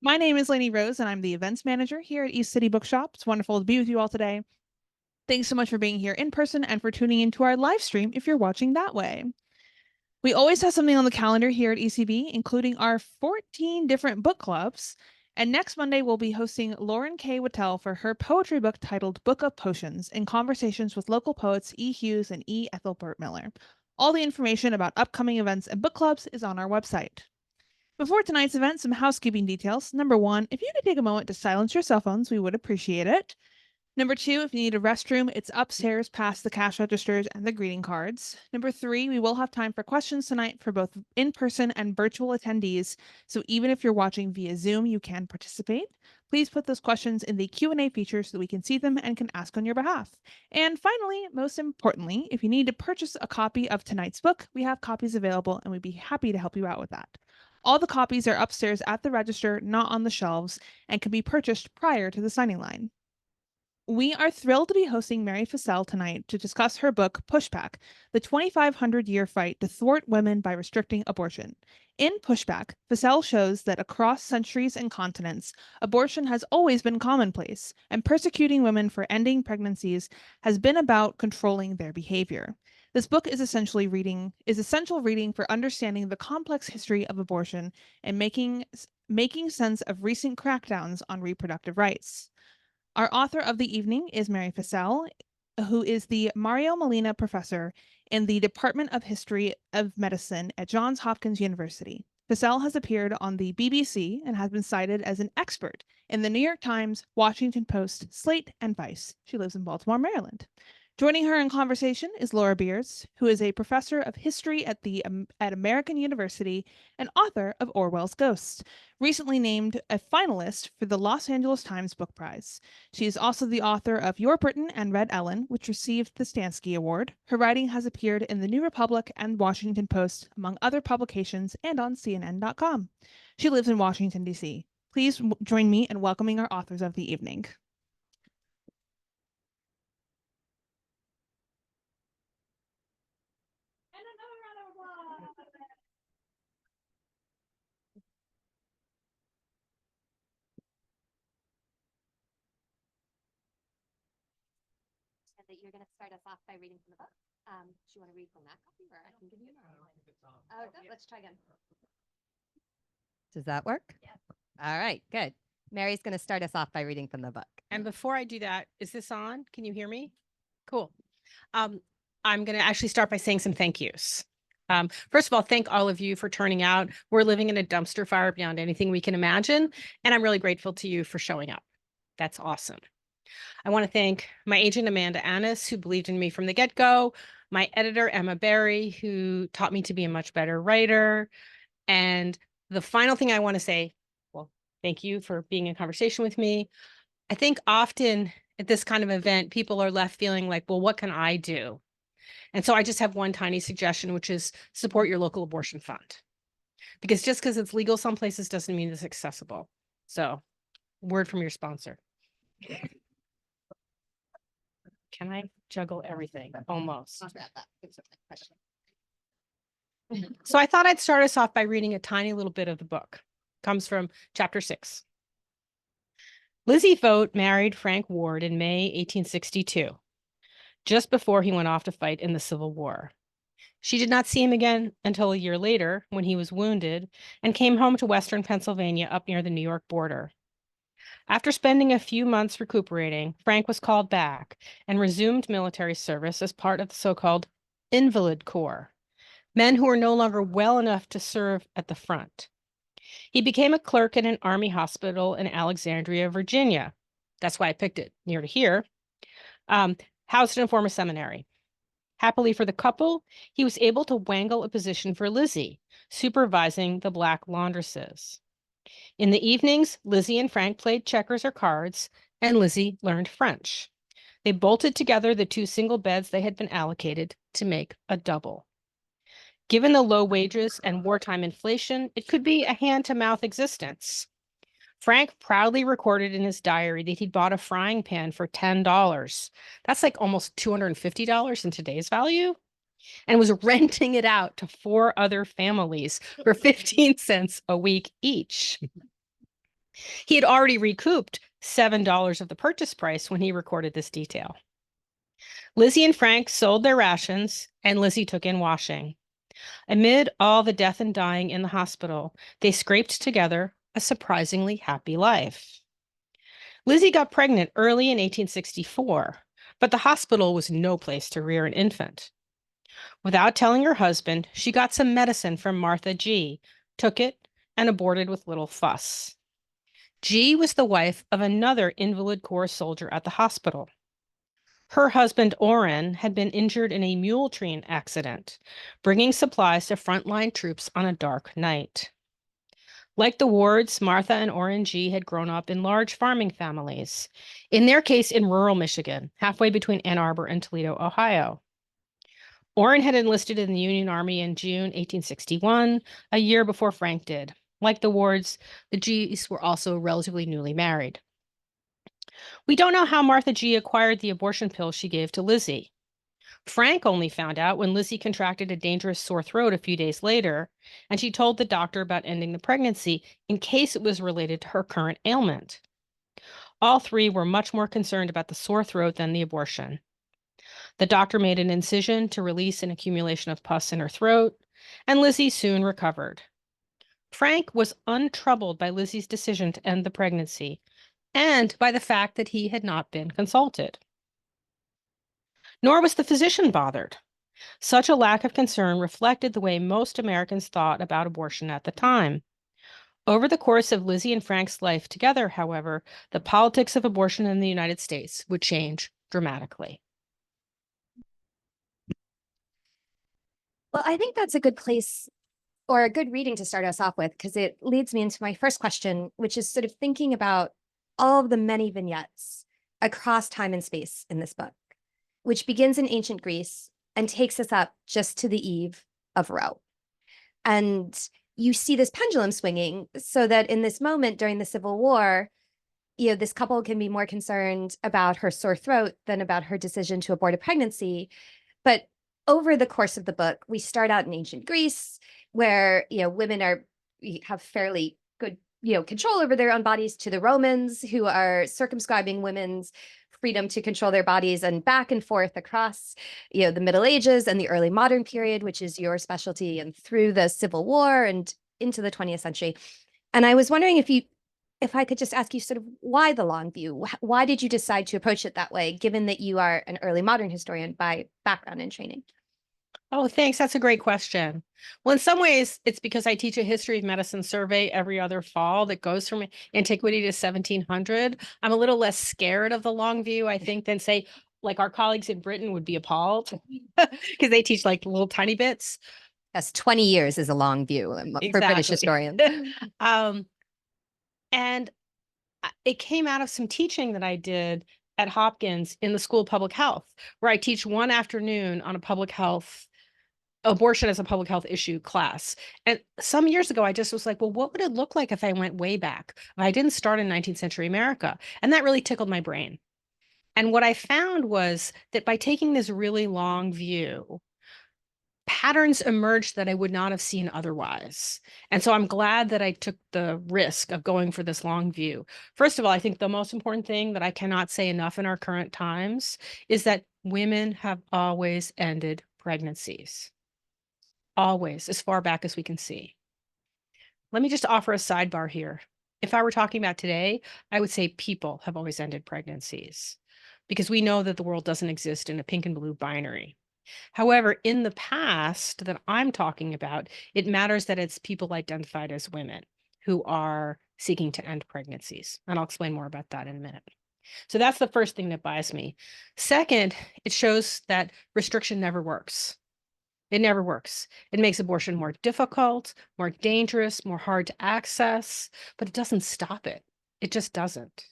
My name is Lainey Rose, and I'm the events manager here at East City Bookshop. It's wonderful to be with you all today. Thanks so much for being here in person and for tuning into our live stream if you're watching that way. We always have something on the calendar here at ECB, including our 14 different book clubs. And next Monday, we'll be hosting Lauren K. Wattell for her poetry book titled Book of Potions in conversations with local poets E. Hughes and E. Ethelbert Miller. All the information about upcoming events and book clubs is on our website. Before tonight's event, some housekeeping details. Number one, if you could take a moment to silence your cell phones, we would appreciate it. Number two, if you need a restroom, it's upstairs past the cash registers and the greeting cards. Number three, we will have time for questions tonight for both in-person and virtual attendees. So even if you're watching via Zoom, you can participate. Please put those questions in the Q&A feature so that we can see them and can ask on your behalf. And finally, most importantly, if you need to purchase a copy of tonight's book, we have copies available and we'd be happy to help you out with that. All the copies are upstairs at the register, not on the shelves, and can be purchased prior to the signing line. We are thrilled to be hosting Mary Fissell tonight to discuss her book, Pushback, the 2,500-year fight to thwart women by restricting abortion. In Pushback, Fissell shows that across centuries and continents, abortion has always been commonplace, and persecuting women for ending pregnancies has been about controlling their behavior. This book is essential reading for understanding the complex history of abortion and making sense of recent crackdowns on reproductive rights. Our author of the evening is Mary Fissell, who is the Mario Molina Professor in the Department of History of Medicine at Johns Hopkins University. Fissell has appeared on the BBC and has been cited as an expert in the New York Times, Washington Post, Slate, and Vice. She lives in Baltimore, Maryland. Joining her in conversation is Laura Beers, who is a professor of history at American University and author of Orwell's Ghosts, recently named a finalist for the Los Angeles Times Book Prize. She is also the author of Your Britain and Red Ellen, which received the Stansky Award. Her writing has appeared in the New Republic and Washington Post, among other publications, and on CNN.com. She lives in Washington, D.C. Please join me in welcoming our authors of the evening. That you're going to start us off by reading from the book. Do you want to read from that copy, or I can give you? Oh, good. Let's try again. Does that work? Yeah. All right, good. Mary's going to start us off by reading from the book. And before I do that, is this on? Can you hear me? Cool. I'm going to actually start by saying some thank yous. First of all, thank all of you for turning out. We're living in a dumpster fire beyond anything we can imagine, and I'm really grateful to you for showing up. That's awesome. I want to thank my agent, Amanda Annis, who believed in me from the get-go, my editor, Emma Berry, who taught me to be a much better writer. And the final thing I want to say, well, thank you for being in conversation with me. I think often at this kind of event, people are left feeling like, well, what can I do? And so I just have one tiny suggestion, which is support your local abortion fund. Because just because it's legal some places doesn't mean it's accessible. So, word from your sponsor. Can I juggle everything? Almost. So I thought I'd start us off by reading a tiny little bit of the book. It comes from chapter 6. Lizzie Vogt married Frank Ward in May 1862, just before he went off to fight in the Civil War. She did not see him again until a year later, when he was wounded, and came home to Western Pennsylvania up near the New York border. After spending a few months recuperating, Frank was called back and resumed military service as part of the so-called Invalid Corps, men who were no longer well enough to serve at the front. He became a clerk in an army hospital in Alexandria, Virginia. That's why I picked it near to here. Housed in a former seminary. Happily for the couple, he was able to wangle a position for Lizzie, supervising the black laundresses. In the evenings, Lizzie and Frank played checkers or cards, and Lizzie learned French. They bolted together the 2 single beds they had been allocated to make a double. Given the low wages and wartime inflation, it could be a hand-to-mouth existence. Frank proudly recorded in his diary that he'd bought a frying pan for $10. That's like almost $250 in today's value, and was renting it out to 4 other families for 15 cents a week each. He had already recouped $7 of the purchase price when he recorded this detail. Lizzie and Frank sold their rations, and Lizzie took in washing. Amid all the death and dying in the hospital, they scraped together a surprisingly happy life. Lizzie got pregnant early in 1864, but the hospital was no place to rear an infant. Without telling her husband, she got some medicine from Martha G., took it, and aborted with little fuss. G was the wife of another Invalid Corps soldier at the hospital. Her husband, Orrin, had been injured in a mule train accident, bringing supplies to frontline troops on a dark night. Like the Wards, Martha and Orrin G. had grown up in large farming families, in their case in rural Michigan, halfway between Ann Arbor and Toledo, Ohio. Orrin had enlisted in the Union Army in June 1861, a year before Frank did. Like the Wards, the G's were also relatively newly married. We don't know how Martha G. acquired the abortion pill she gave to Lizzie. Frank only found out when Lizzie contracted a dangerous sore throat a few days later, and she told the doctor about ending the pregnancy in case it was related to her current ailment. All three were much more concerned about the sore throat than the abortion. The doctor made an incision to release an accumulation of pus in her throat, and Lizzie soon recovered. Frank was untroubled by Lizzie's decision to end the pregnancy and by the fact that he had not been consulted. Nor was the physician bothered. Such a lack of concern reflected the way most Americans thought about abortion at the time. Over the course of Lizzie and Frank's life together, however, the politics of abortion in the United States would change dramatically. Well, I think that's a good place or a good reading to start us off with, because it leads me into my first question, which is sort of thinking about all of the many vignettes across time and space in this book, which begins in ancient Greece and takes us up just to the eve of Roe. And you see this pendulum swinging so that in this moment during the Civil War, this couple can be more concerned about her sore throat than about her decision to abort a pregnancy. But over the course of the book, we start out in ancient Greece, where women have fairly good control over their own bodies, to the Romans, who are circumscribing women's freedom to control their bodies, and back and forth across the Middle Ages and the early modern period, which is your specialty, and through the Civil War and into the 20th century. And I was wondering if I could just ask you sort of why the long view? Why did you decide to approach it that way, given that you are an early modern historian by background and training? Oh, thanks. That's a great question. Well, in some ways, it's because I teach a history of medicine survey every other fall that goes from antiquity to 1700. I'm a little less scared of the long view, I think, than say, like our colleagues in Britain would be appalled because they teach like little tiny bits. Yes, 20 years is a long view for British historians. And it came out of some teaching that I did at Hopkins in the School of Public Health, where I teach one afternoon on abortion as a public health issue class. And some years ago, I just was like, well, what would it look like if I went way back? I didn't start in 19th century America. And that really tickled my brain. And what I found was that by taking this really long view, patterns emerged that I would not have seen otherwise. And so I'm glad that I took the risk of going for this long view. First of all, I think the most important thing that I cannot say enough in our current times is that women have always ended pregnancies. Always, as far back as we can see. Let me just offer a sidebar here. If I were talking about today, I would say people have always ended pregnancies, because we know that the world doesn't exist in a pink and blue binary. However, in the past that I'm talking about, it matters that it's people identified as women who are seeking to end pregnancies. And I'll explain more about that in a minute. So that's the first thing that buys me. Second, it shows that restriction never works. It never works. It makes abortion more difficult, more dangerous, more hard to access, but it doesn't stop it. It just doesn't.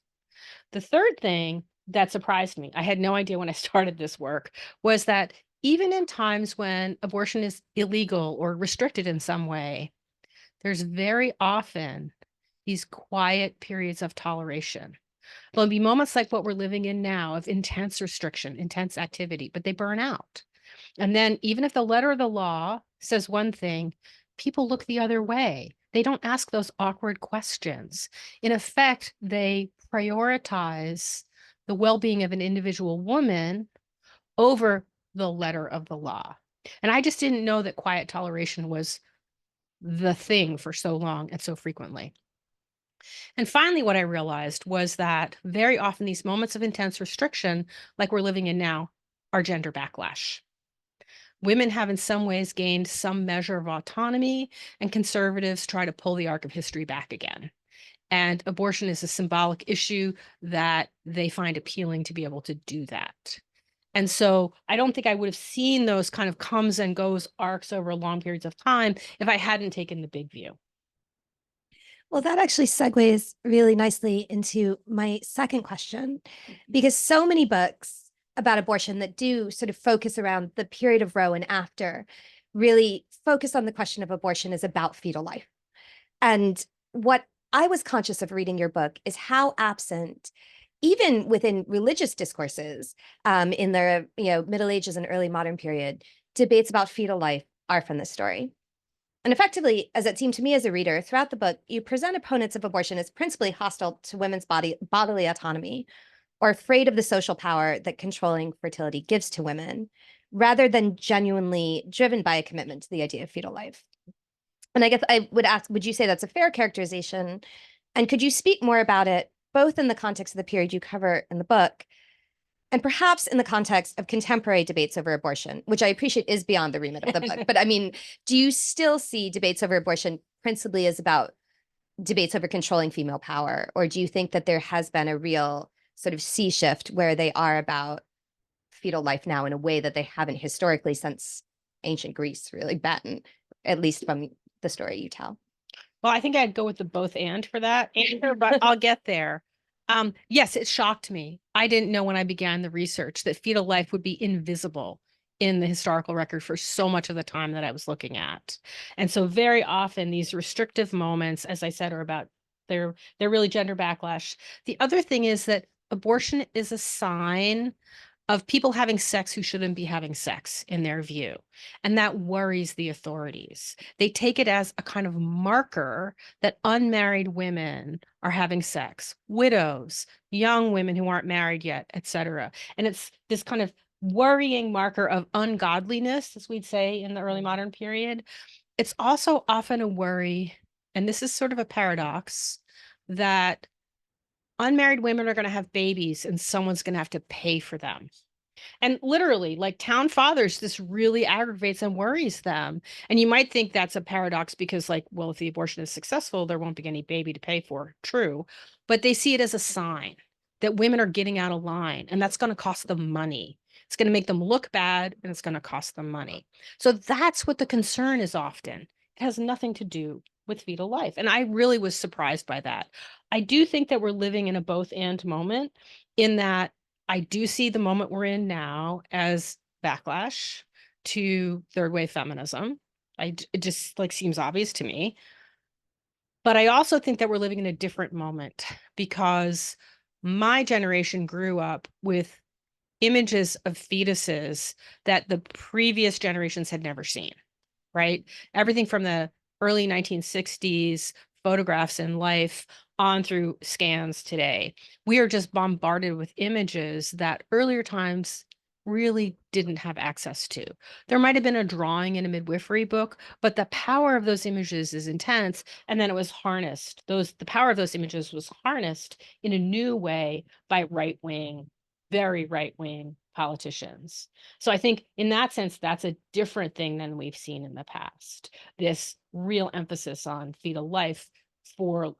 The third thing that surprised me, I had no idea when I started this work, was that even in times when abortion is illegal or restricted in some way, there's very often these quiet periods of toleration. There'll be moments like what we're living in now of intense restriction, intense activity, but they burn out. And then even if the letter of the law says one thing, people look the other way They don't ask those awkward questions. In effect, they prioritize the well-being of an individual woman over the letter of the law. And I just didn't know that quiet toleration was the thing for so long and so frequently. And finally, what I realized was that very often these moments of intense restriction, like we're living in now, are gender backlash. Women have in some ways gained some measure of autonomy, and conservatives try to pull the arc of history back again. And abortion is a symbolic issue that they find appealing to be able to do that. And so I don't think I would have seen those kind of comes and goes arcs over long periods of time if I hadn't taken the big view. Well, that actually segues really nicely into my second question, because so many books about abortion that do sort of focus around the period of Roe and after really focus on the question of abortion as about fetal life. And what I was conscious of reading your book is how absent, even within religious discourses in the Middle Ages and early modern period, debates about fetal life are from this story. And effectively, as it seemed to me as a reader, throughout the book, you present opponents of abortion as principally hostile to women's bodily autonomy, or afraid of the social power that controlling fertility gives to women, rather than genuinely driven by a commitment to the idea of fetal life. And I guess I would ask, would you say that's a fair characterization? And could you speak more about it, both in the context of the period you cover in the book, and perhaps in the context of contemporary debates over abortion, which I appreciate is beyond the remit of the book. But I mean, do you still see debates over abortion principally as about debates over controlling female power? Or do you think that there has been a real sort of sea shift where they are about fetal life now in a way that they haven't historically since ancient Greece really been, at least from the story you tell? Well, I think I'd go with the both and for that answer, but I'll get there. Yes, it shocked me. I didn't know when I began the research that fetal life would be invisible in the historical record for so much of the time that I was looking at. And so very often these restrictive moments, as I said, are about they're really gender backlash. The other thing is that abortion is a sign of people having sex who shouldn't be having sex in their view. And that worries the authorities. They take it as a kind of marker that unmarried women are having sex, widows, young women who aren't married yet, etc. And it's this kind of worrying marker of ungodliness, as we'd say in the early modern period. It's also often a worry, and this is sort of a paradox, that unmarried women are going to have babies and someone's going to have to pay for them. And literally, like town fathers, this really aggravates and worries them. And you might think that's a paradox because, like, well, if the abortion is successful, there won't be any baby to pay for. True. But they see it as a sign that women are getting out of line, and that's going to cost them money. It's going to make them look bad, and it's going to cost them money. So that's what the concern is often. It has nothing to do with fetal life. And I really was surprised by that. I do think that we're living in a both and moment, in that I do see the moment we're in now as backlash to third wave feminism. It just like seems obvious to me. But I also think that we're living in a different moment because my generation grew up with images of fetuses that the previous generations had never seen, right? Everything from the early 1960s, photographs in Life, on through scans today. We are just bombarded with images that earlier times really didn't have access to. There might have been a drawing in a midwifery book, but the power of those images is intense. And then it was harnessed. The power of those images was harnessed in a new way by right-wing, very right-wing politicians. So I think in that sense, that's a different thing than we've seen in the past. This real emphasis on fetal life for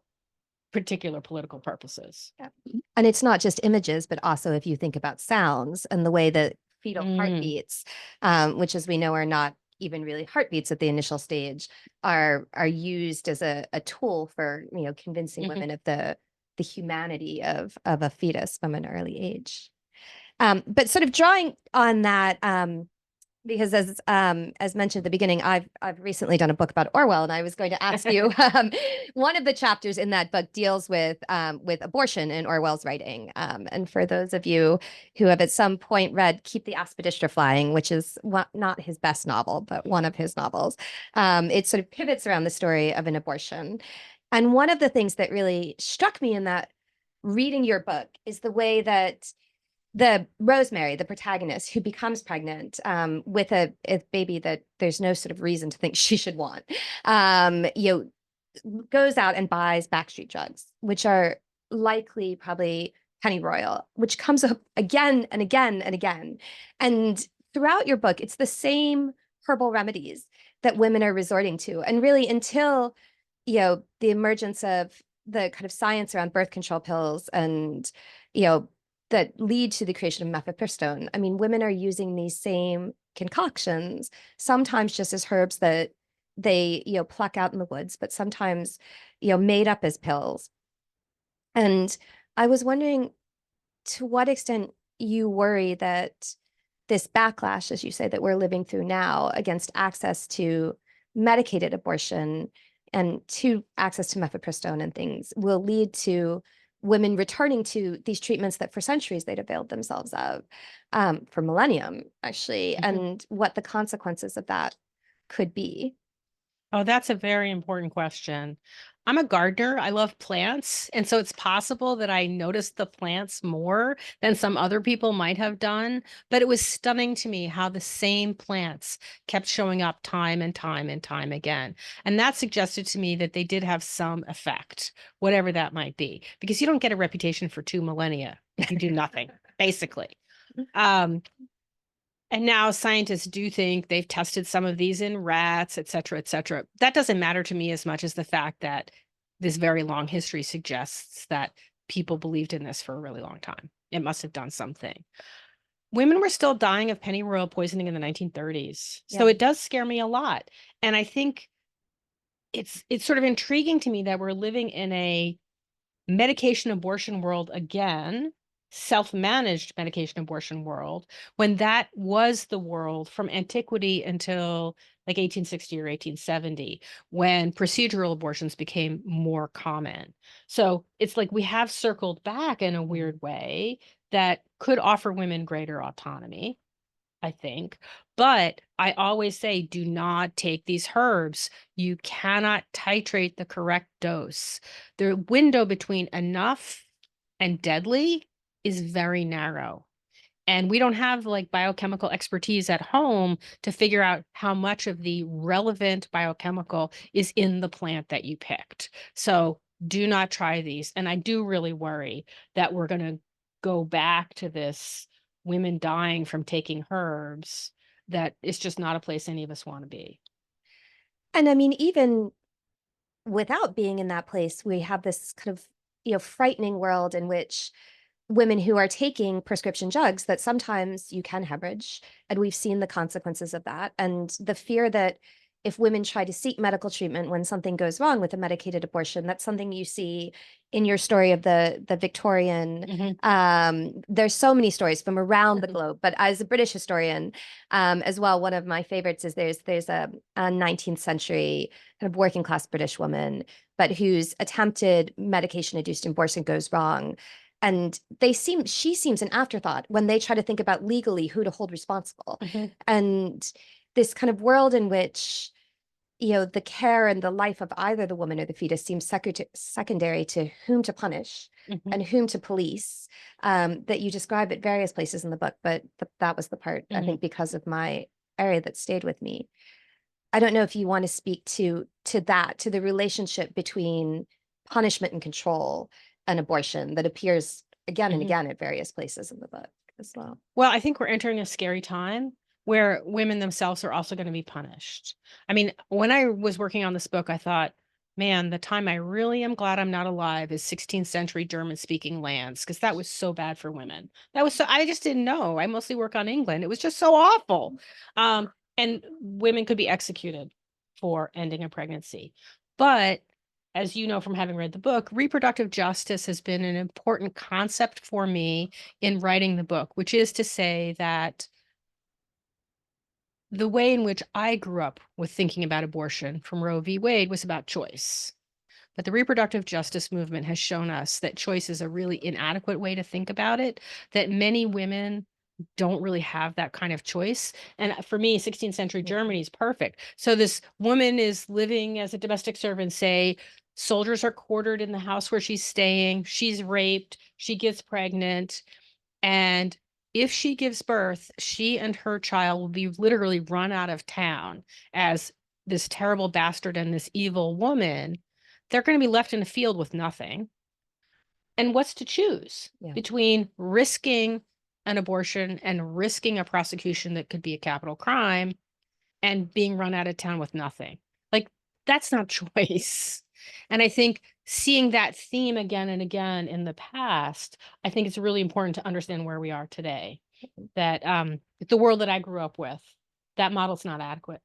particular political purposes. Yeah. And it's not just images, but also if you think about sounds and the way that fetal heartbeats, which as we know are not even really heartbeats at the initial stage, are used as a tool for convincing women of the humanity of a fetus from an early age. But sort of drawing on that Because as mentioned at the beginning, I've recently done a book about Orwell, and I was going to ask you, one of the chapters in that book deals with abortion in Orwell's writing. And for those of you who have at some point read Keep the Aspidistra Flying, which is not his best novel, but one of his novels, it sort of pivots around the story of an abortion. And one of the things that really struck me in that reading your book is the way that the Rosemary, the protagonist, who becomes pregnant with a baby that there's no sort of reason to think she should want, goes out and buys backstreet drugs, which are likely probably pennyroyal, which comes up again and again and again. And throughout your book, it's the same herbal remedies that women are resorting to. And really until, the emergence of the kind of science around birth control pills and, that lead to the creation of mifepristone. I mean, women are using these same concoctions, sometimes just as herbs that they, pluck out in the woods, but sometimes, made up as pills. And I was wondering to what extent you worry that this backlash, as you say, that we're living through now against access to medicated abortion and to access to mifepristone and things will lead to women returning to these treatments that for centuries they'd availed themselves of, for millennium, actually, and what the consequences of that could be. Oh, that's a very important question. I'm a gardener. I love plants. And so it's possible that I noticed the plants more than some other people might have done. But it was stunning to me how the same plants kept showing up time and time and time again. And that suggested to me that they did have some effect, whatever that might be, because you don't get a reputation for 2 millennia if you do nothing, basically. And now scientists do think they've tested some of these in rats, et cetera, et cetera. That doesn't matter to me as much as the fact that this very long history suggests that people believed in this for a really long time. It must have done something. Women were still dying of pennyroyal poisoning in the 1930s. So it does scare me a lot. And I think it's sort of intriguing to me that we're living in a medication abortion world again, self-managed medication abortion world, when that was the world from antiquity until like 1860 or 1870, when procedural abortions became more common. So it's like we have circled back in a weird way that could offer women greater autonomy, I think. But I always say, do not take these herbs. You cannot titrate the correct dose. The window between enough and deadly is very narrow. And we don't have like biochemical expertise at home to figure out how much of the relevant biochemical is in the plant that you picked. So do not try these. And I do really worry that we're going to go back to this women dying from taking herbs that is just not a place any of us want to be. And I mean, even without being in that place, we have this kind of, frightening world in which women who are taking prescription drugs that sometimes you can hemorrhage, and we've seen the consequences of that. And the fear that if women try to seek medical treatment when something goes wrong with a medicated abortion, that's something you see in your story of the Victorian. There's so many stories from around the globe, but as a British historian as well, one of my favorites is there's a 19th century kind of working class British woman, but whose attempted medication-induced abortion goes wrong. And she seems an afterthought when they try to think about legally who to hold responsible. And this kind of world in which, the care and the life of either the woman or the fetus seems secondary to whom to punish and whom to police, that you describe at various places in the book. But that was the part, I think, because of my area that stayed with me. I don't know if you want to speak to the relationship between punishment and control and abortion that appears again and again at various places in the book as well. Well, I think we're entering a scary time where women themselves are also going to be punished. I mean, when I was working on this book, I thought, man, the time I really am glad I'm not alive is 16th century German speaking lands, because that was so bad for women. I just didn't know. I mostly work on England. It was just so awful. And women could be executed for ending a pregnancy. But as you know from having read the book, reproductive justice has been an important concept for me in writing the book, which is to say that the way in which I grew up with thinking about abortion from Roe v. Wade was about choice. But the reproductive justice movement has shown us that choice is a really inadequate way to think about it, that many women don't really have that kind of choice. And for me, 16th century Germany is perfect. So this woman is living as a domestic servant, say, soldiers are quartered in the house where she's staying, she's raped, she gets pregnant, and if she gives birth, she and her child will be literally run out of town as this terrible bastard and this evil woman. They're going to be left in a field with nothing. And what's to choose between risking an abortion and risking a prosecution that could be a capital crime and being run out of town with nothing? Like, that's not choice. And I think seeing that theme again and again in the past, I think it's really important to understand where we are today. That the world that I grew up with, that model's not adequate.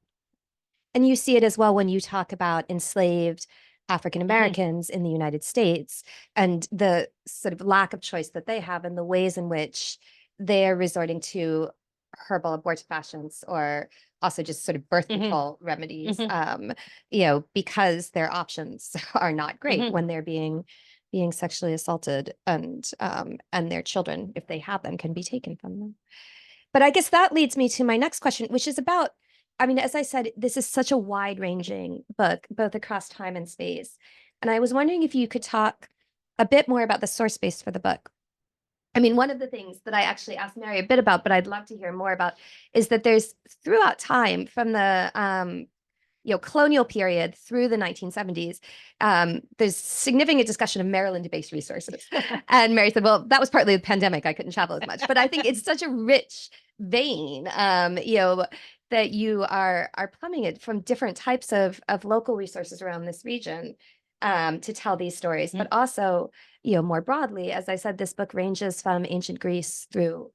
And you see it as well when you talk about enslaved African Americans in the United States and the sort of lack of choice that they have and the ways in which they're resorting to herbal abortive fashions or also just sort of birth control remedies, because their options are not great when they're being sexually assaulted, and their children, if they have them, can be taken from them. But I guess that leads me to my next question, which is about, I mean, as I said, this is such a wide-ranging book, both across time and space. And I was wondering if you could talk a bit more about the source space for the book. I mean, one of the things that I actually asked Mary a bit about, but I'd love to hear more about, is that there's throughout time from the colonial period through the 1970s, there's significant discussion of Maryland-based resources. And Mary said, well, that was partly the pandemic. I couldn't travel as much. But I think it's such a rich vein, that you are plumbing it from different types of local resources around this region to tell these stories. But also, more broadly, as I said, this book ranges from ancient Greece through,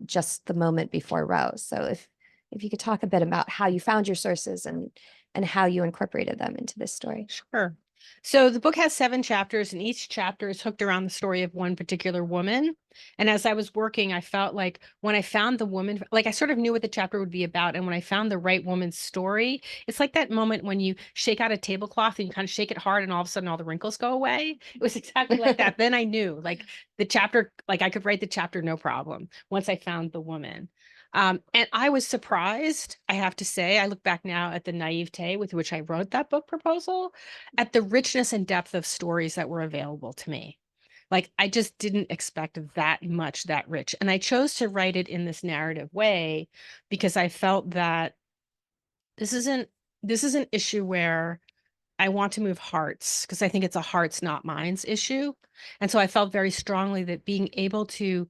just the moment before Roe. So if you could talk a bit about how you found your sources and how you incorporated them into this story. Sure. So the book has 7 chapters, and each chapter is hooked around the story of one particular woman. And as I was working, I felt like when I found the woman, like I sort of knew what the chapter would be about. And when I found the right woman's story, it's like that moment when you shake out a tablecloth and you kind of shake it hard and all of a sudden all the wrinkles go away. It was exactly like that. Then I knew like the chapter, like I could write the chapter, no problem, once I found the woman. And I was surprised, I have to say, I look back now at the naivete with which I wrote that book proposal, at the richness and depth of stories that were available to me. Like, I just didn't expect that much, that rich. And I chose to write it in this narrative way because I felt that this is an issue where I want to move hearts, because I think it's a hearts, not minds issue. And so I felt very strongly that being able to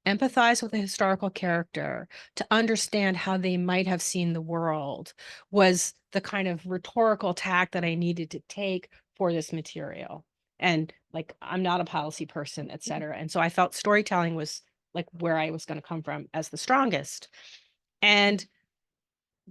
empathize with a historical character, to understand how they might have seen the world, was the kind of rhetorical tack that I needed to take for this material. And like, I'm not a policy person, et cetera. And so I felt storytelling was like where I was going to come from as the strongest. And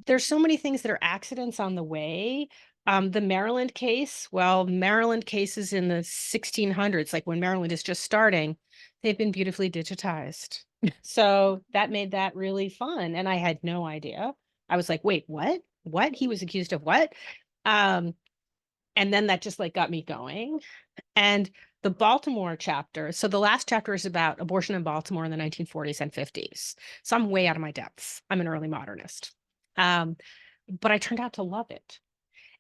there's so many things that are accidents on the way. The Maryland case, well, Maryland cases in the 1600s, like when Maryland is just starting, they've been beautifully digitized. So that made that really fun. And I had no idea. I was like, wait, what? What? He was accused of what? And then that just like got me going. And the Baltimore chapter, so the last chapter is about abortion in Baltimore in the 1940s and 50s. So I'm way out of my depths. I'm an early modernist. But I turned out to love it.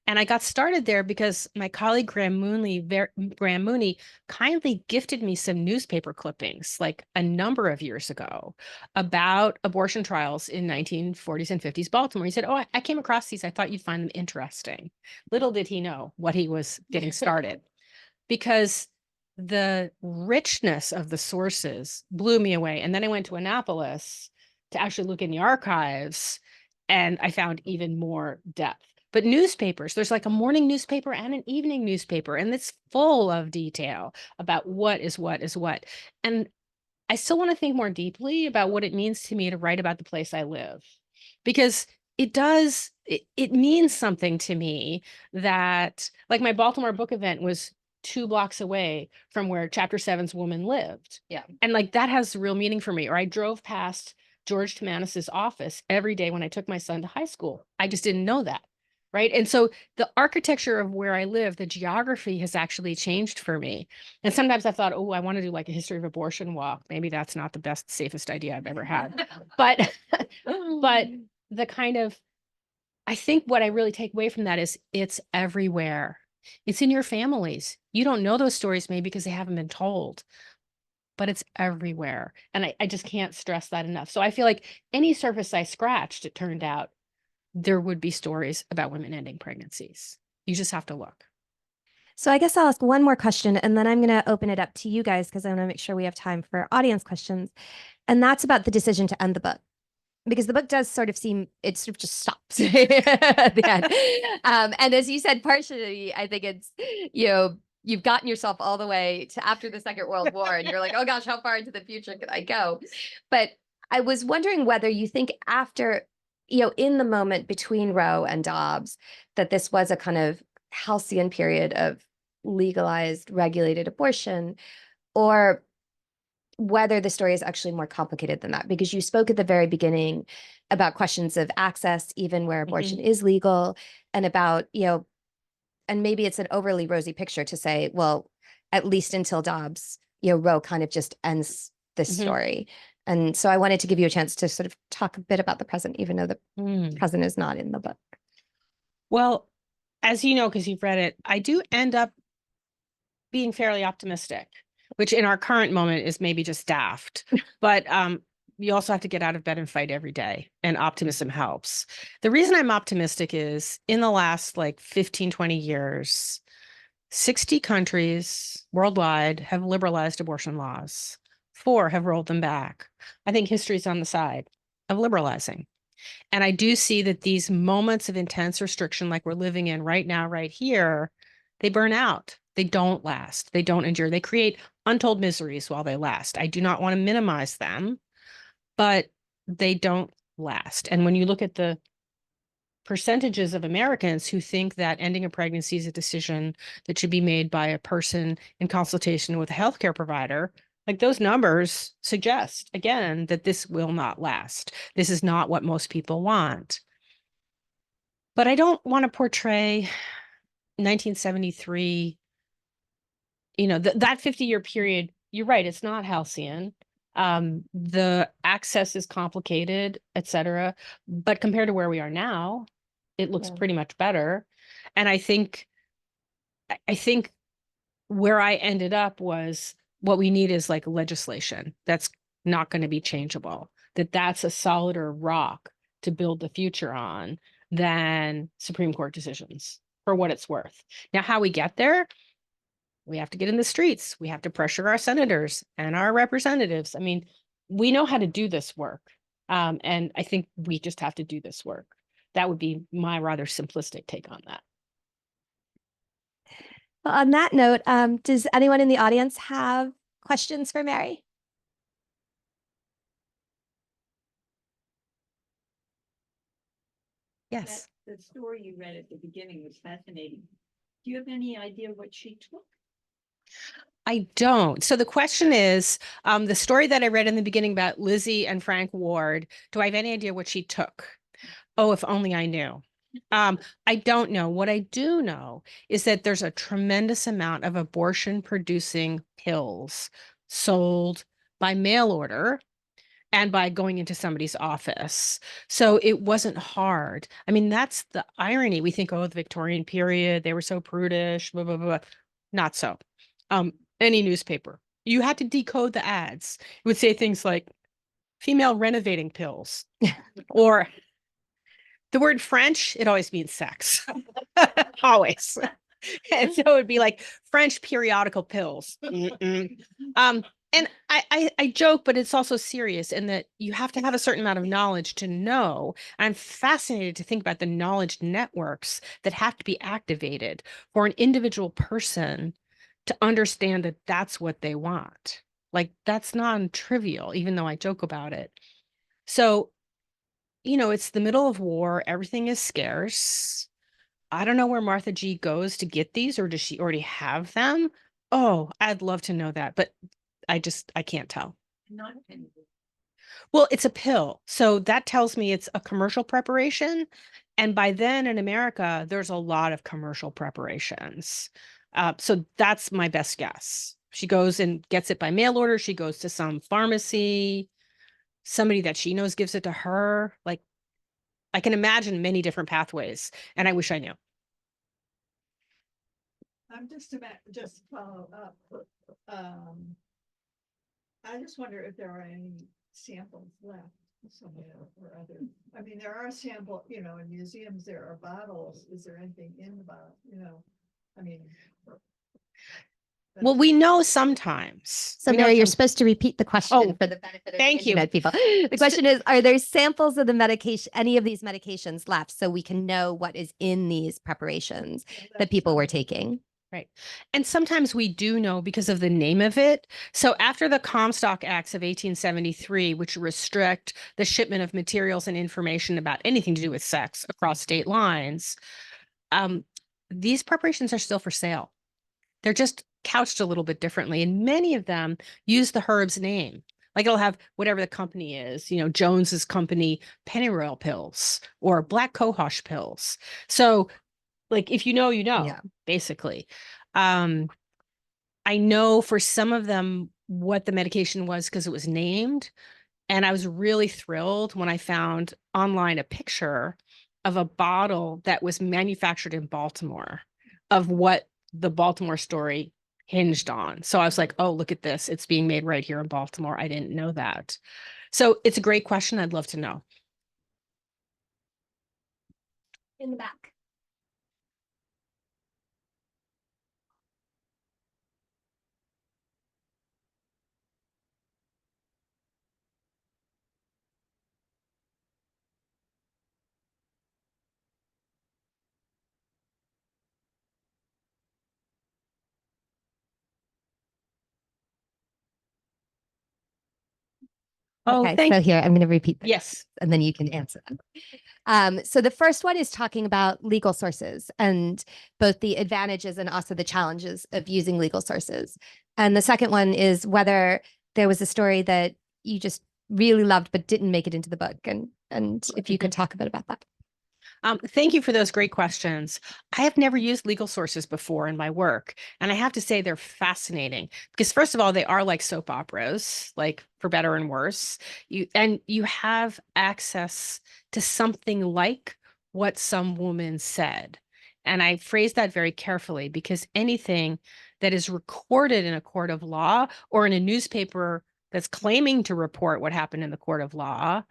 And I got started there because my colleague Graham Mooney kindly gifted me some newspaper clippings like a number of years ago about abortion trials in 1940s and 50s Baltimore. He said, oh, I came across these. I thought you'd find them interesting. Little did he know what he was getting started, because the richness of the sources blew me away. And then I went to Annapolis to actually look in the archives, and I found even more depth. But newspapers, there's like a morning newspaper and an evening newspaper, and it's full of detail about what is what is what. And I still want to think more deeply about what it means to me to write about the place I live, because it means something to me that, like, my Baltimore book event was 2 blocks away from where Chapter 7's woman lived. Yeah. And like that has real meaning for me. Or I drove past George Timanis's office every day when I took my son to high school. I just didn't know that. Right. And so the architecture of where I live, the geography has actually changed for me. And sometimes I thought, oh, I want to do like a history of abortion walk. Maybe that's not the best, safest idea I've ever had. But the kind of, I think what I really take away from that is it's everywhere. It's in your families. You don't know those stories maybe because they haven't been told, but it's everywhere. And I just can't stress that enough. So I feel like any surface I scratched, it turned out there would be stories about women ending pregnancies. You just have to look. So I guess I'll ask one more question and then I'm going to open it up to you guys because I want to make sure we have time for audience questions. And that's about the decision to end the book. Because the book does sort of seem, it sort of just stops at the end. And as you said, partially, I think it's, you've gotten yourself all the way to after the Second World War and you're like, oh gosh, how far into the future could I go? But I was wondering whether you think after, in the moment between Roe and Dobbs, that this was a kind of halcyon period of legalized, regulated abortion, or whether the story is actually more complicated than that, because you spoke at the very beginning about questions of access, even where abortion is legal, and about, and maybe it's an overly rosy picture to say, well, at least until Dobbs, Roe kind of just ends this story. And so I wanted to give you a chance to sort of talk a bit about the present, even though the present is not in the book. Well, as you know, because you've read it, I do end up being fairly optimistic, which in our current moment is maybe just daft. But you also have to get out of bed and fight every day, and optimism helps. The reason I'm optimistic is in the last like 15, 20 years, 60 countries worldwide have liberalized abortion laws. 4 have rolled them back. I think history's on the side of liberalizing. And I do see that these moments of intense restriction, like we're living in right now, right here, they burn out. They don't last. They don't endure. They create untold miseries while they last. I do not want to minimize them, but they don't last. And when you look at the percentages of Americans who think that ending a pregnancy is a decision that should be made by a person in consultation with a healthcare provider, like those numbers suggest, again, that this will not last. This is not what most people want. But I don't want to portray 1973, that 50-year period. You're right, it's not halcyon. The access is complicated, et cetera. But compared to where we are now, it looks pretty much better. And I think where I ended up was what we need is like legislation that's not going to be changeable, that's a solider rock to build the future on than Supreme Court decisions, for what it's worth. Now, how we get there, we have to get in the streets. We have to pressure our senators and our representatives. I mean, we know how to do this work. And I think we just have to do this work. That would be my rather simplistic take on that. Well, on that note, does anyone in the audience have questions for Mary? Yes. The story you read at the beginning was fascinating. Do you have any idea what she took? I don't. So the question is, the story that I read in the beginning about Lizzie and Frank Ward, do I have any idea what she took? Oh, if only I knew. I don't know. What I do know is that there's a tremendous amount of abortion producing pills sold by mail order and by going into somebody's office. So it wasn't hard. I mean, that's the irony. We think, oh, the Victorian period, they were so prudish, blah, blah, blah. Not so. Any newspaper, you had to decode the ads. It would say things like female renovating pills or the word French, it always means sex. Always. And so it would be like French periodical pills. And I joke, but it's also serious in that you have to have a certain amount of knowledge to know. I'm fascinated to think about the knowledge networks that have to be activated for an individual person to understand that that's what they want. Like, that's non-trivial, even though I joke about it. So, it's the middle of war. Everything is scarce. I don't know where Martha G goes to get these, or does she already have them? Oh, I'd love to know that, but I can't tell. Not any. Well, it's a pill. So that tells me it's a commercial preparation. And by then in America, there's a lot of commercial preparations. So that's my best guess. She goes and gets it by mail order. She goes to some pharmacy. Somebody that she knows gives it to her. Like, I can imagine many different pathways. And I wish I knew. I'm just follow up. I just wonder if there are any samples left somewhere or other. I mean, there are sample, you know, in museums, there are bottles. Is there anything in the bottle, you know? I mean. Well, we know sometimes. So We know Mary, you're some- supposed to repeat the question Oh, for the benefit of thank the you. internet people. The question is, are there samples of the medication, any of these medications left so we can know what is in these preparations that people were taking? Right. And sometimes we do know because of the name of it. So after the Comstock Acts of 1873, which restrict the shipment of materials and information about anything to do with sex across state lines, these preparations are still for sale. They're just couched a little bit differently. And many of them use the herb's name. Like it'll have whatever the company is, you know, Jones's company, pennyroyal pills or black cohosh pills. So like if you know, you know, Yeah. basically. I know for some of them what the medication was because it was named. And I was really thrilled when I found online a picture of a bottle that was manufactured in Baltimore of what the Baltimore story hinged on. So I was like, oh, look at this. It's being made right here in Baltimore. I didn't know that. So it's a great question. I'd love to know. In the back. Oh, Okay, thank so here, I'm going to repeat this. Yes. And then you can answer them. So the first one is talking about legal sources and both the advantages and also the challenges of using legal sources. And the second one is whether there was a story that you just really loved but didn't make it into the book. And if you could talk a bit about that. Thank you for those great questions. I have never used legal sources before in my work, and I have to say they're fascinating because first of all, they are like soap operas, like for better and worse. You have access to something like what some woman said. And I phrase that very carefully because anything that is recorded in a court of law or in a newspaper that's claiming to report what happened in the court of law,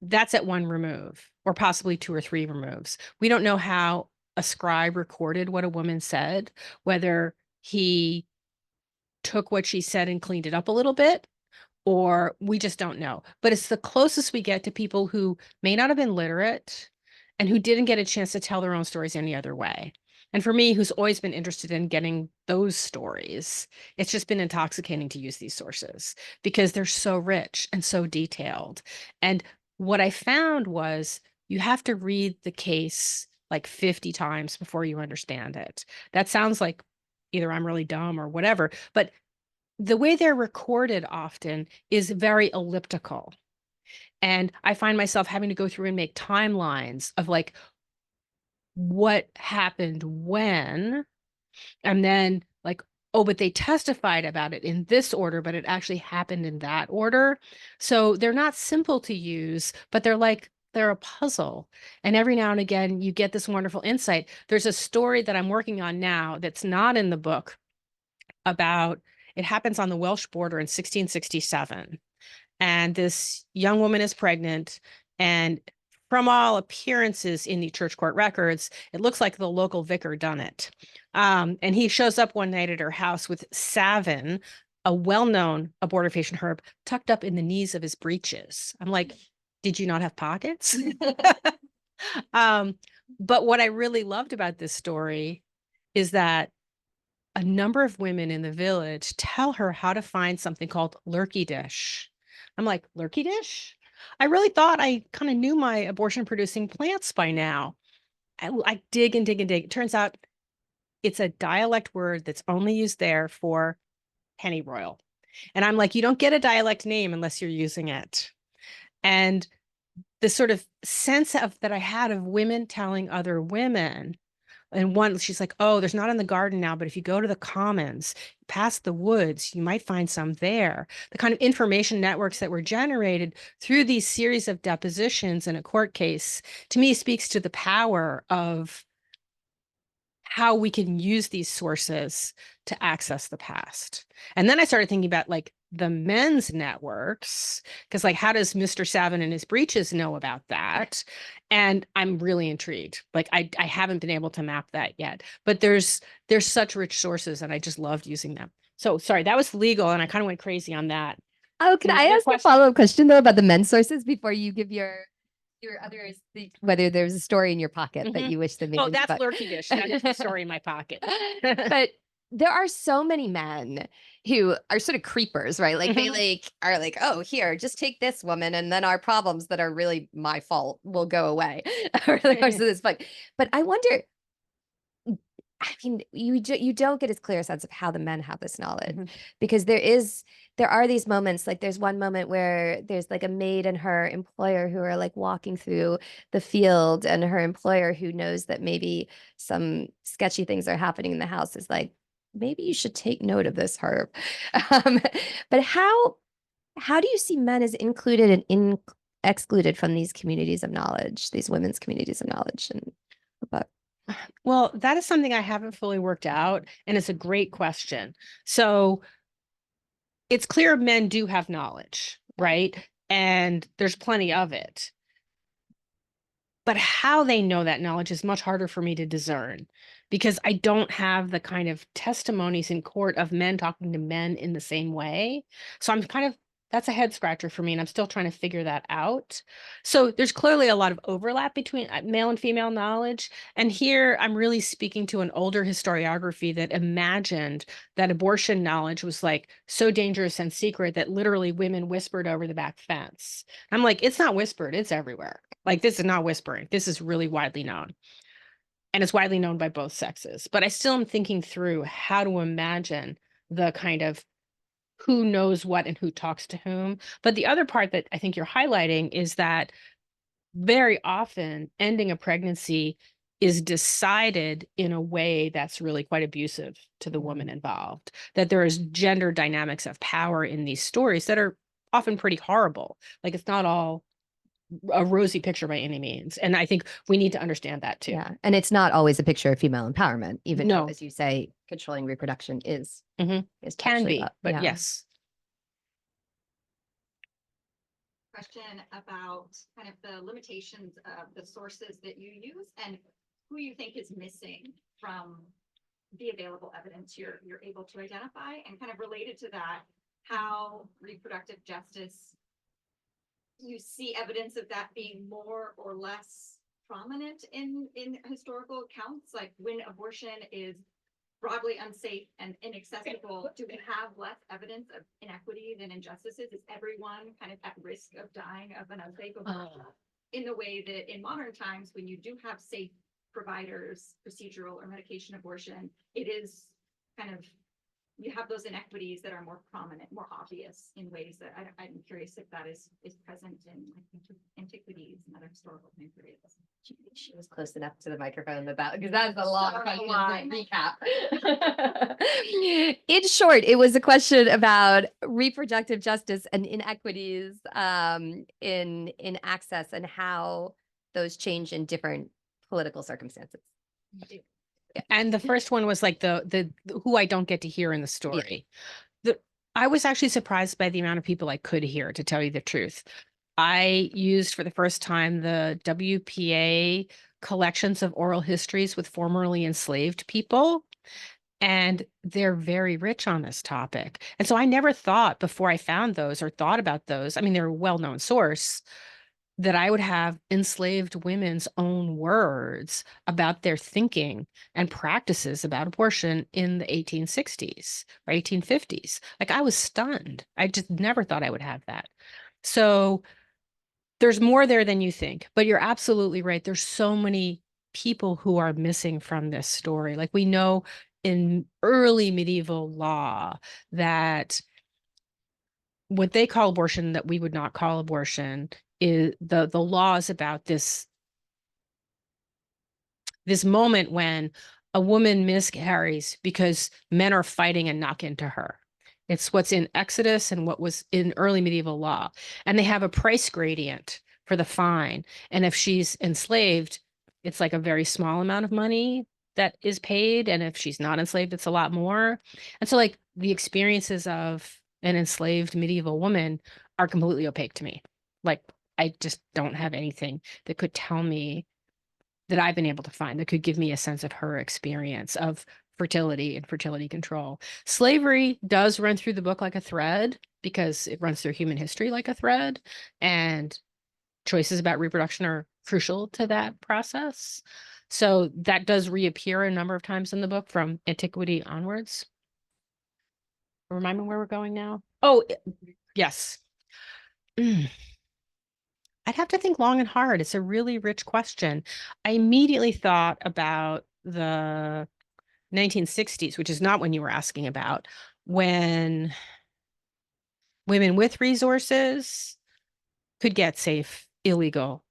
that's at one remove or possibly two or three removes. We don't know how a scribe recorded what a woman said, whether he took what she said and cleaned it up a little bit, or we just don't know. But it's the closest we get to people who may not have been literate and who didn't get a chance to tell their own stories any other way. And for me, who's always been interested in getting those stories, it's just been intoxicating to use these sources because they're so rich and so detailed. And what I found was you have to read the case like 50 times before you understand it. That sounds like either I'm really dumb or whatever, but the way they're recorded often is very elliptical. And I find myself having to go through and make timelines of like what happened when, and then like, oh, but they testified about it in this order, but it actually happened in that order. So they're not simple to use, but they're a puzzle. And every now and again, you get this wonderful insight. There's a story that I'm working on now that's not in the book about it happens on the Welsh border in 1667. And this young woman is pregnant. And from all appearances in the church court records, it looks like the local vicar done it. And he shows up one night at her house with savin, a well-known abortifacient herb, tucked up in the knees of his breeches. I'm like, did you not have pockets? But what I really loved about this story is that a number of women in the village tell her how to find something called lurky dish. I'm like, lurky dish? I really thought I kind of knew my abortion producing plants by now. I dig and dig and dig. It turns out it's a dialect word that's only used there for pennyroyal. And I'm like, you don't get a dialect name unless you're using it. And the sort of sense of that I had of women telling other women. And one, she's like, oh, there's not in the garden now, but if you go to the commons, past the woods, you might find some there. The kind of information networks that were generated through these series of depositions in a court case, to me, speaks to the power of how we can use these sources to access the past. And then I started thinking about like the men's networks, because like, how does Mr. Savin and his breeches know about that? And I'm really intrigued. Like I haven't been able to map that yet, but there's such rich sources and I just loved using them. So sorry, that was legal and I kind of went crazy on that. Oh, can I Another ask a question? follow-up question though about the men's sources before you give your others, whether there's a story in your pocket that Mhm. you wish that made Oh, into that's the book. lurky dish. That's the story in my pocket. But there are so many men who are sort of creepers, right? Like they like are like, oh, here, just take this woman, and then our problems that are really my fault will go away over the course of this book. But I wonder, I mean, you don't get as clear a sense of how the men have this knowledge because there are these moments, like there's one moment where there's like a maid and her employer who are like walking through the field, and her employer, who knows that maybe some sketchy things are happening in the house, is like, maybe you should take note of this, Herb. But how do you see men as included and excluded from these communities of knowledge, these women's communities of knowledge in the book? Well, that is something I haven't fully worked out, and it's a great question. So it's clear men do have knowledge, right? And there's plenty of it. But how they know that knowledge is much harder for me to discern because I don't have the kind of testimonies in court of men talking to men in the same way. So I'm kind of, that's a head scratcher for me, and I'm still trying to figure that out. So there's clearly a lot of overlap between male and female knowledge. And here I'm really speaking to an older historiography that imagined that abortion knowledge was like so dangerous and secret that literally women whispered over the back fence. I'm like, it's not whispered, it's everywhere. Like, this is not whispering. This is really widely known. And it's widely known by both sexes. But I still am thinking through how to imagine the kind of who knows what and who talks to whom. But the other part that I think you're highlighting is that very often ending a pregnancy is decided in a way that's really quite abusive to the woman involved. That there is gender dynamics of power in these stories that are often pretty horrible. Like, it's not all a rosy picture by any means. And I think we need to understand that too. Yeah. And it's not always a picture of female empowerment, even though, No. as you say, controlling reproduction is Can partially be, about- but yeah. yes. Question about kind of the limitations of the sources that you use and who you think is missing from the available evidence you're able to identify, and kind of related to that, how reproductive justice, you see evidence of that being more or less prominent in historical accounts, like when abortion is broadly unsafe and inaccessible, do we have less evidence of inequity than injustices? Is everyone kind of at risk of dying of an unsafe abortion? In the way that in modern times, when you do have safe providers, procedural or medication abortion, it is kind of, you have those inequities that are more prominent, more obvious in ways that I'm curious if that is present in like antiquities and other historical time periods. She was close enough to the microphone about, because that's a long question to recap. In short, it was a question about reproductive justice and inequities in access and how those change in different political circumstances. And the first one was like the who I don't get to hear in the story. I was actually surprised by the amount of people I could hear, to tell you the truth. I used for the first time the WPA collections of oral histories with formerly enslaved people, and they're very rich on this topic. And so I never thought before I found those or thought about those, I mean, they're a well-known source, that I would have enslaved women's own words about their thinking and practices about abortion in the 1860s or 1850s. Like, I was stunned. I just never thought I would have that. So there's more there than you think, but you're absolutely right. There's so many people who are missing from this story. Like, we know in early medieval law that what they call abortion that we would not call abortion is the laws about this moment when a woman miscarries because men are fighting and knock into her. It's what's in Exodus and what was in early medieval law. And they have a price gradient for the fine. And if she's enslaved, it's like a very small amount of money that is paid. And if she's not enslaved, it's a lot more. And so, like, the experiences of an enslaved medieval woman are completely opaque to me. Like, I just don't have anything that could tell me, that I've been able to find, that could give me a sense of her experience of fertility and fertility control. Slavery does run through the book like a thread because it runs through human history like a thread, and choices about reproduction are crucial to that process. So that does reappear a number of times in the book from antiquity onwards. Remind me where we're going now. Oh, yes. I'd have to think long and hard. It's a really rich question. I immediately thought about the 1960s, which is not when you were asking about, when women with resources could get safe, illegal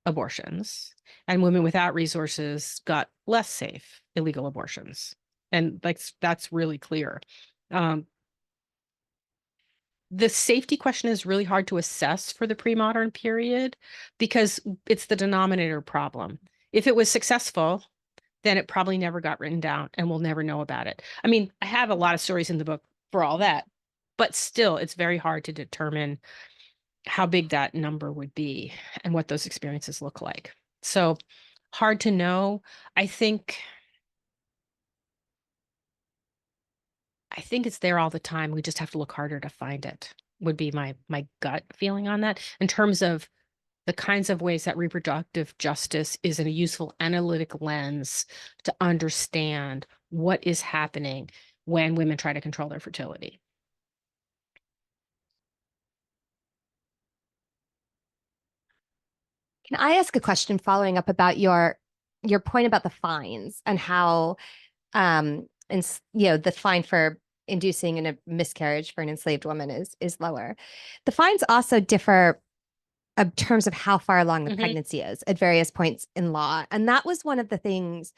abortions, and women without resources got less safe, illegal abortions. And like that's really clear. The safety question is really hard to assess for the pre-modern period because it's the denominator problem. If it was successful, then it probably never got written down and we'll never know about it. I mean, I have a lot of stories in the book for all that, but still it's very hard to determine how big that number would be and what those experiences look like. So hard to know. I think it's there all the time. We just have to look harder to find it, would be my gut feeling on that, in terms of the kinds of ways that reproductive justice is a useful analytic lens to understand what is happening when women try to control their fertility. Can I ask a question following up about your point about the fines and how the fine for inducing a miscarriage for an enslaved woman is lower. The fines also differ in terms of how far along the pregnancy is at various points in law. And that was one of the things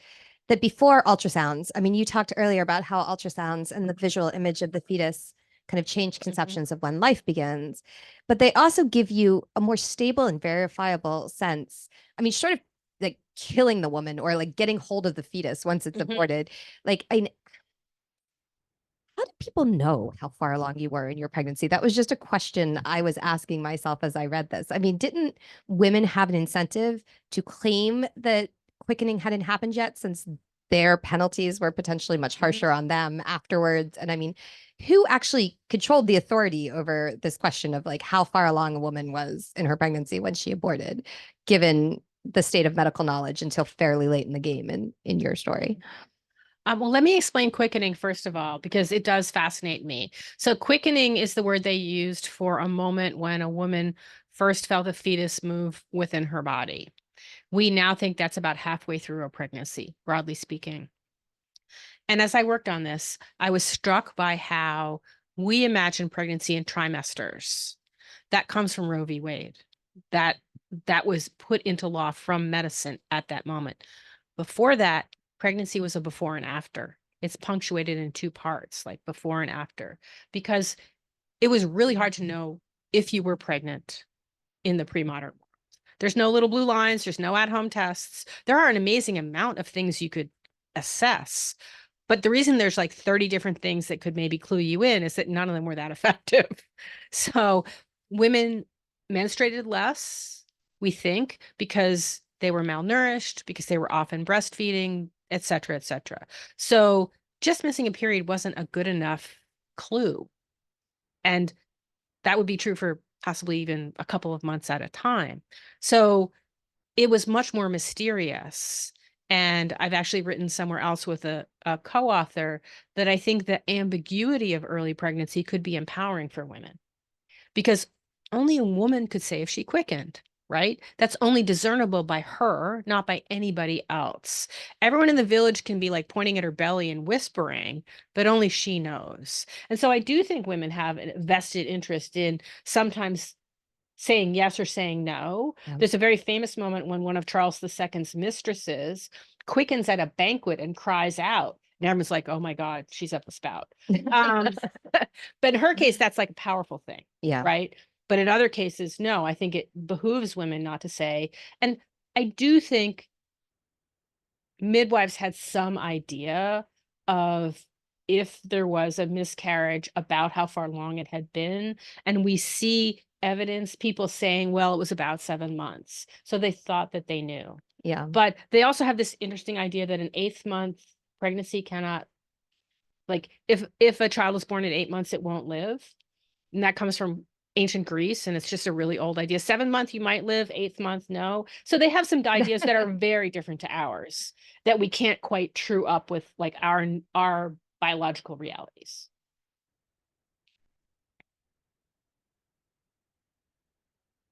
that before ultrasounds, I mean, you talked earlier about how ultrasounds and the visual image of the fetus kind of change conceptions of when life begins, but they also give you a more stable and verifiable sense. I mean, short of like killing the woman or like getting hold of the fetus once it's aborted, like how do people know how far along you were in your pregnancy? That was just a question I was asking myself as I read this. I mean, didn't women have an incentive to claim that quickening hadn't happened yet, since their penalties were potentially much harsher on them afterwards? And I mean, who actually controlled the authority over this question of like how far along a woman was in her pregnancy when she aborted, given the state of medical knowledge until fairly late in the game in your story? Well, let me explain quickening first of all, because it does fascinate me. So quickening is the word they used for a moment when a woman first felt a fetus move within her body. We now think that's about halfway through a pregnancy, broadly speaking. And as I worked on this, I was struck by how we imagine pregnancy in trimesters. That comes from Roe v. Wade. That was put into law from medicine at that moment. Before that, pregnancy was a before and after. It's punctuated in two parts, like before and after, because it was really hard to know if you were pregnant in the pre-modern world. There's no little blue lines. There's no at-home tests. There are an amazing amount of things you could assess. But the reason there's like 30 different things that could maybe clue you in is that none of them were that effective. So women menstruated less, we think, because they were malnourished, because they were often breastfeeding, et cetera, et cetera. So just missing a period wasn't a good enough clue. And that would be true for possibly even a couple of months at a time. So it was much more mysterious. And I've actually written somewhere else with a co-author that I think the ambiguity of early pregnancy could be empowering for women, because only a woman could say if she quickened, right? That's only discernible by her, not by anybody else. Everyone in the village can be like pointing at her belly and whispering, but only she knows. And so I do think women have a vested interest in sometimes saying yes or saying no. Yeah. There's a very famous moment when one of Charles II's mistresses quickens at a banquet and cries out. And everyone's like, oh my God, she's up the spout. But in her case, that's like a powerful thing, Yeah. right? But in other cases, no, I think it behooves women not to say. And I do think midwives had some idea of if there was a miscarriage about how far along it had been. And we see evidence, people saying, well, it was about 7 months. So they thought that they knew. Yeah. But they also have this interesting idea that an 8th month pregnancy cannot, like if a child is born at 8 months, it won't live. And that comes from ancient Greece, and it's just a really old idea. 7 month you might live, 8th month no. So they have some ideas that are very different to ours that we can't quite true up with like our biological realities.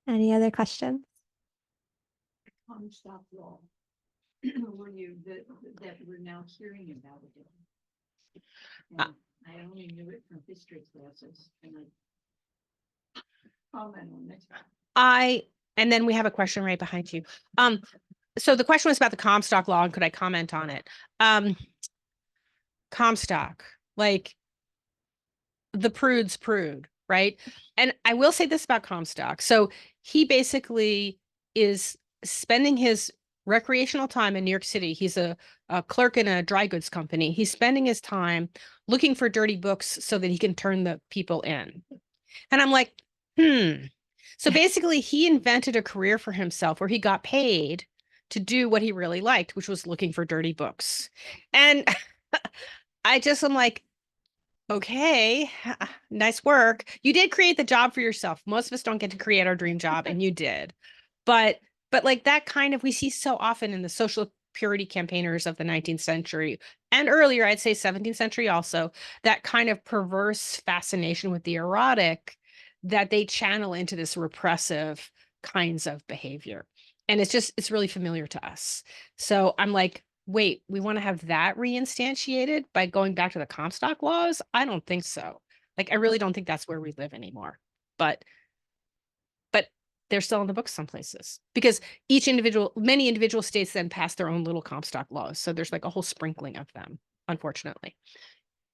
Any other questions? Comstock law. Were you that we're now hearing about it? And I only knew it from history classes, and I comment on it. And then we have a question right behind you. So the question was about the Comstock law, and could I comment on it? Comstock, like the prude's prude, right? And I will say this about Comstock. So he basically is spending his recreational time in New York City. He's a clerk in a dry goods company. He's spending his time looking for dirty books so that he can turn the people in. And I'm like, So basically he invented a career for himself where he got paid to do what he really liked, which was looking for dirty books. And I'm like, okay, nice work. You did create the job for yourself. Most of us don't get to create our dream job, and you did. But like that kind of, we see so often in the social purity campaigners of the 19th century and earlier, I'd say 17th century also, that kind of perverse fascination with the erotic that they channel into this repressive kinds of behavior. And it's really familiar to us. So I'm like, wait, we want to have that reinstantiated by going back to the Comstock laws? I don't think so. Like, I really don't think that's where we live anymore. But they're still in the books some places because many individual states then pass their own little Comstock laws. So there's like a whole sprinkling of them, unfortunately.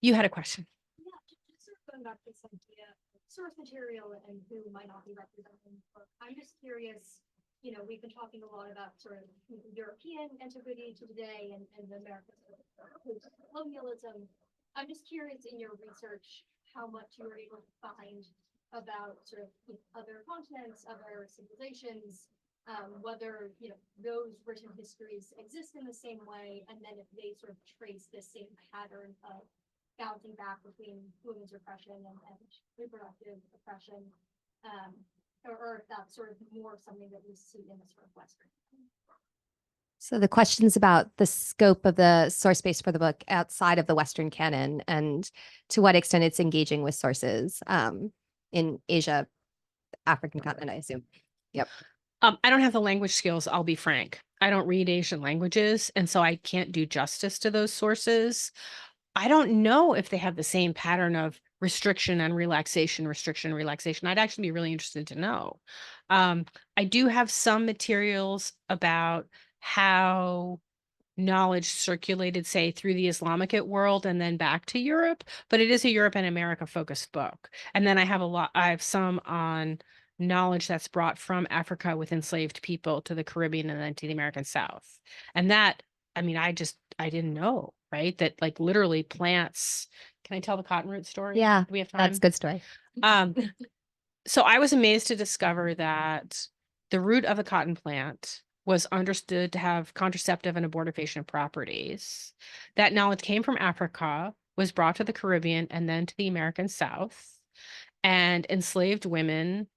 You had a question. Yeah, just sort of going back to this idea of source material and who might not be represented in the book. I'm just curious, we've been talking a lot about sort of European antiquity to today and the American colonialism. I'm just curious in your research how much you were able to find about sort of other continents, other civilizations, whether those written histories exist in the same way, and then if they sort of trace the same pattern of bouncing back between women's repression and reproductive oppression, or if that's sort of more something that we see in the sort of Western. So the questions about the scope of the source base for the book outside of the Western canon and to what extent it's engaging with sources in Asia, African continent, I assume. Yep. I don't have the language skills, I'll be frank. I don't read Asian languages, and so I can't do justice to those sources. I don't know if they have the same pattern of restriction and relaxation, restriction, relaxation. I'd actually be really interested to know. I do have some materials about how knowledge circulated, say, through the Islamic world and then back to Europe, but it is a Europe and America focused book. And then I have some on knowledge that's brought from Africa with enslaved people to the Caribbean and then to the American South. And that, I mean, I didn't know, right? That like literally plants. Can I tell the cotton root story? Yeah, Do we have time? that's a good story. So I was amazed to discover that the root of the cotton plant was understood to have contraceptive and abortifacient properties. That knowledge came from Africa, was brought to the Caribbean and then to the American South. And enslaved women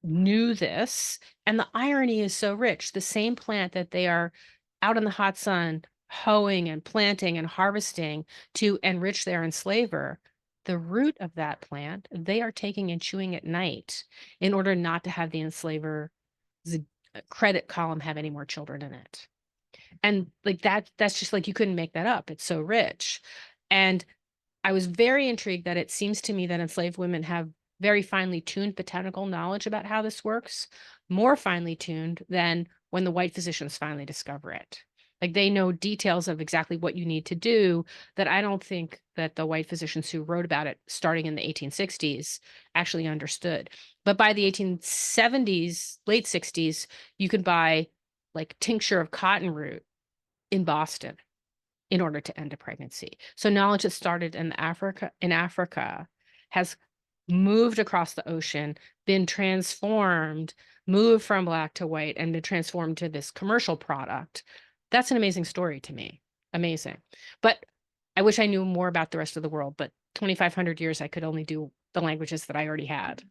knew this. And the irony is so rich. The same plant that they are out in the hot sun hoeing and planting and harvesting to enrich their enslaver, the root of that plant, they are taking and chewing at night in order not to have the enslaver's credit column have any more children in it. And like that's just like, you couldn't make that up. It's so rich. And I was very intrigued that it seems to me that enslaved women have very finely tuned botanical knowledge about how this works, more finely tuned than when the white physicians finally discover it. Like they know details of exactly what you need to do that I don't think that the white physicians who wrote about it starting in the 1860s actually understood. But by the 1870s, late 60s, you could buy like tincture of cotton root in Boston in order to end a pregnancy. So knowledge that started in Africa has moved across the ocean, been transformed, moved from black to white, and been transformed to this commercial product. That's an amazing story to me. Amazing. But I wish I knew more about the rest of the world, but 2,500 years, I could only do the languages that I already had.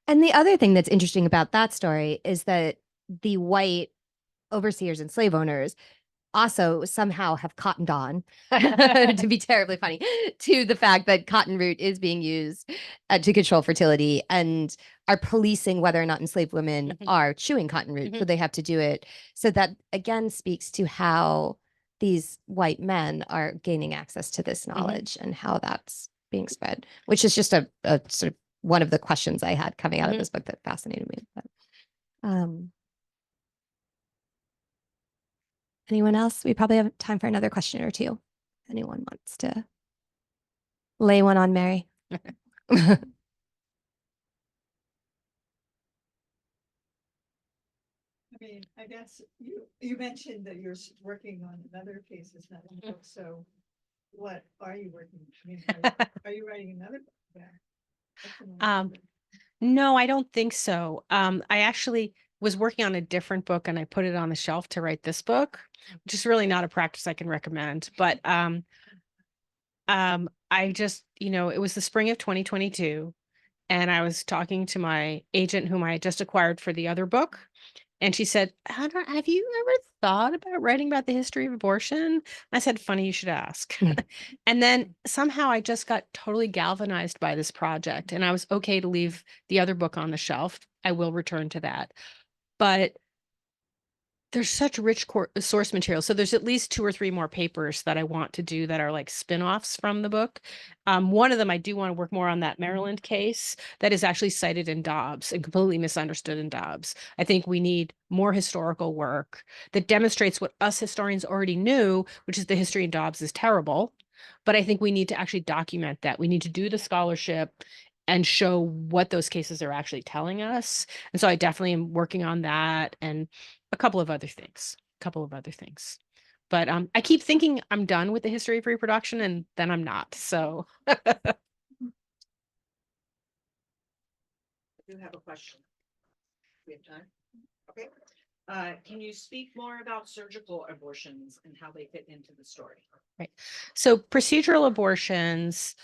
And the other thing that's interesting about that story is that the white overseers and slave owners also somehow have cottoned on, to be terribly funny, to the fact that cotton root is being used to control fertility and are policing whether or not enslaved women are chewing cotton root. So they have to do it. So that again speaks to how these white men are gaining access to this knowledge and how that's being spread, which is just a sort of one of the questions I had coming out of this book that fascinated me. But, anyone else? We probably have time for another question or two. Anyone wants to lay one on Mary? I mean, I guess you mentioned that you're working on another case that's not in the book, so what are you working? I mean, are you writing another book? Yeah. That's another book. No, I don't think so. I actually was working on a different book and I put it on the shelf to write this book, which is really not a practice I can recommend. But I just, it was the spring of 2022 and I was talking to my agent whom I had just acquired for the other book. And she said, have you ever thought about writing about the history of abortion? I said, funny, you should ask. And then somehow I just got totally galvanized by this project and I was okay to leave the other book on the shelf. I will return to that. But there's such rich source material. So there's at least 2 or 3 more papers that I want to do that are like spin-offs from the book. One of them, I do want to work more on that Maryland case that is actually cited in Dobbs and completely misunderstood in Dobbs. I think we need more historical work that demonstrates what us historians already knew, which is the history in Dobbs is terrible. But I think we need to actually document that. We need to do the scholarship and show what those cases are actually telling us. And so I definitely am working on that and a couple of other things. But I keep thinking I'm done with the history of reproduction and then I'm not. So I do have a question. We have time? Okay. Can you speak more about surgical abortions and how they fit into the story? Right. So procedural abortions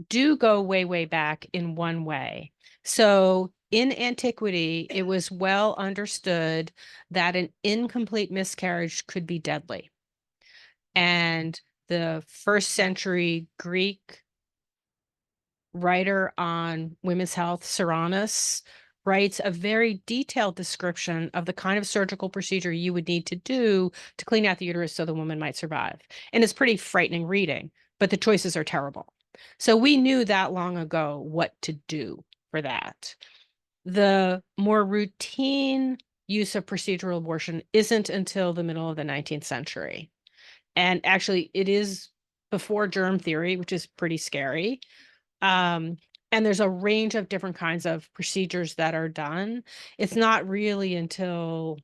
do go way, way back in one way. So in antiquity, it was well understood that an incomplete miscarriage could be deadly. And the 1st century Greek writer on women's health, Cyrannus, writes a very detailed description of the kind of surgical procedure you would need to do to clean out the uterus so the woman might survive. And it's pretty frightening reading, but the choices are terrible. So we knew that long ago what to do for that. The more routine use of procedural abortion isn't until the middle of the 19th century. And actually, it is before germ theory, which is pretty scary. And there's a range of different kinds of procedures that are done. It's not really until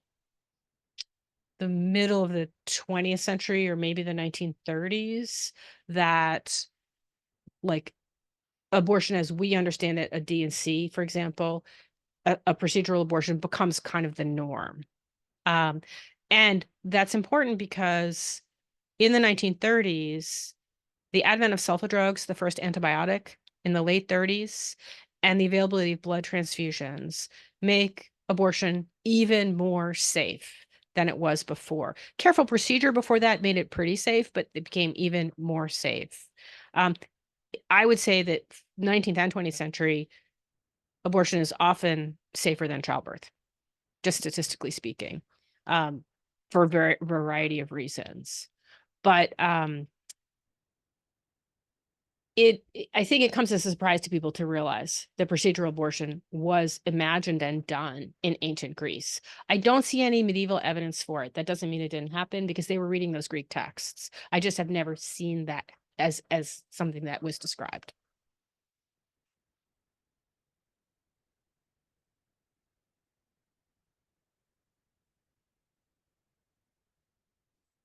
the middle of the 20th century or maybe the 1930s that like abortion as we understand it, a D&C, for example, a procedural abortion becomes kind of the norm. And that's important because in the 1930s, the advent of sulfa drugs, the first antibiotic in the late 30s, and the availability of blood transfusions make abortion even more safe than it was before. Careful procedure before that made it pretty safe, but it became even more safe. I would say that 19th and 20th century abortion is often safer than childbirth, just statistically speaking, for a variety of reasons. But I think it comes as a surprise to people to realize that procedural abortion was imagined and done in ancient Greece. I don't see any medieval evidence for it. That doesn't mean it didn't happen because they were reading those Greek texts. I just have never seen that as something that was described.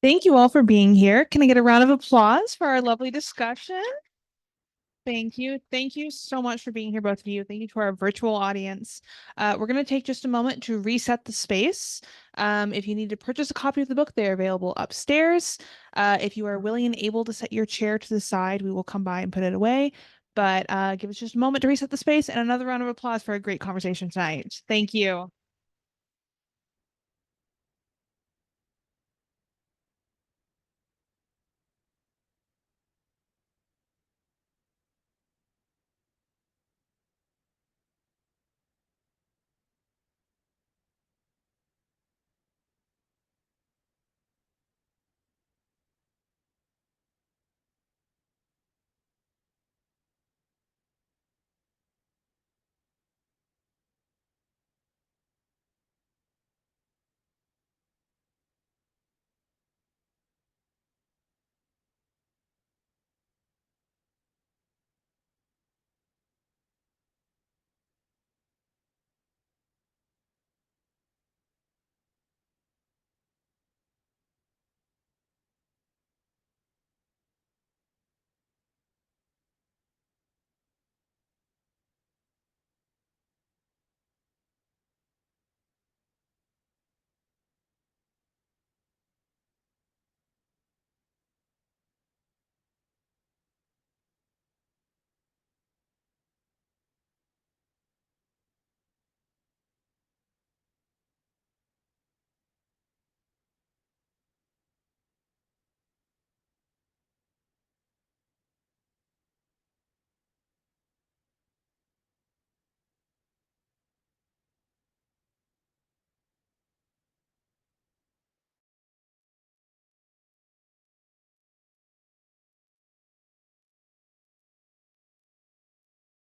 Thank you all for being here. Can I get a round of applause for our lovely discussion? Thank you. Thank you so much for being here, both of you. Thank you to our virtual audience. We're going to take just a moment to reset the space. If you need to purchase a copy of the book, they're available upstairs. If you are willing and able to set your chair to the side, we will come by and put it away. But give us just a moment to reset the space, and another round of applause for a great conversation tonight. Thank you.